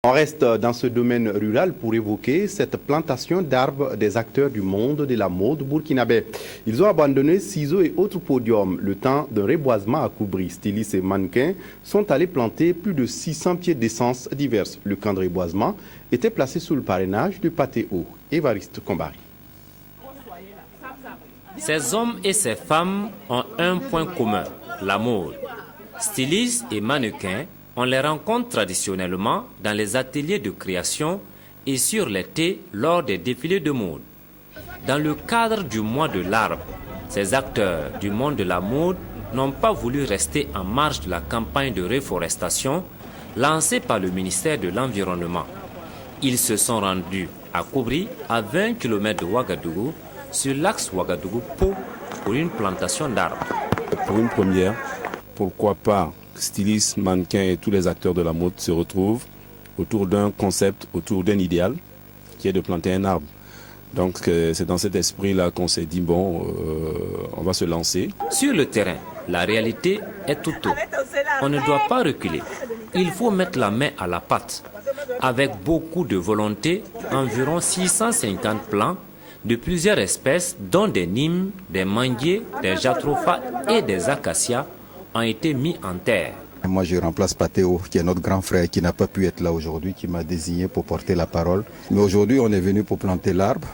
On reste dans ce domaine rural pour évoquer cette plantation d'arbres des acteurs du monde de la mode burkinabé. Ils ont abandonné ciseaux et autres podiums. Le temps d'un reboisement à Koubri, stylistes et mannequins sont allés planter plus de 600 pieds d'essence diverses. Le camp de reboisement était placé sous le parrainage du Patéo. Évariste Kombari. Ces hommes et ces femmes ont un point commun, la mode. Stylistes et mannequins, on les rencontre traditionnellement dans les ateliers de création et sur les thés lors des défilés de mode. Dans le cadre du mois de l'arbre, ces acteurs du monde de la mode n'ont pas voulu rester en marge de la campagne de reforestation lancée par le ministère de l'Environnement. Ils se sont rendus à Koubri, à 20 km de Ouagadougou, sur l'axe Ouagadougou-Pau, pour une plantation d'arbres. Pour une première, pourquoi pas stylistes, mannequins et tous les acteurs de la mode se retrouvent autour d'un concept, autour d'un idéal, qui est de planter un arbre. Donc c'est dans cet esprit-là qu'on s'est dit, bon, on va se lancer. Sur le terrain, la réalité est tout autre. On ne doit pas reculer. Il faut mettre la main à la pâte. Avec beaucoup de volonté, environ 650 plants de plusieurs espèces, dont des nimes, des manguiers, des jatropha et des acacias, ont été mis en terre. Moi, je remplace Patéo, qui est notre grand frère, qui n'a pas pu être là aujourd'hui, qui m'a désigné pour porter la parole. Mais aujourd'hui, on est venu pour planter l'arbre.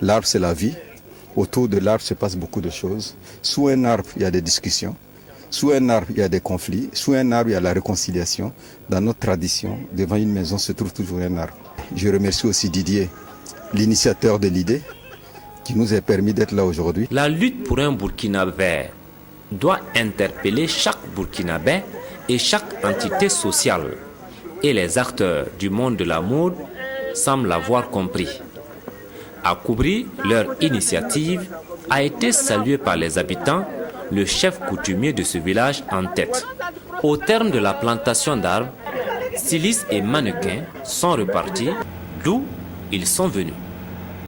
L'arbre, c'est la vie. Autour de l'arbre se passe beaucoup de choses. Sous un arbre, il y a des discussions. Sous un arbre, il y a des conflits. Sous un arbre, il y a la réconciliation. Dans notre tradition, devant une maison se trouve toujours un arbre. Je remercie aussi Didier, l'initiateur de l'idée, qui nous a permis d'être là aujourd'hui. La lutte pour un Burkina vert doit interpeller chaque Burkinabé et chaque entité sociale. Et les acteurs du monde de la mode semblent l'avoir compris. À Koubri, leur initiative a été saluée par les habitants, le chef coutumier de ce village en tête. Au terme de la plantation d'arbres, stylistes et mannequins sont repartis d'où ils sont venus.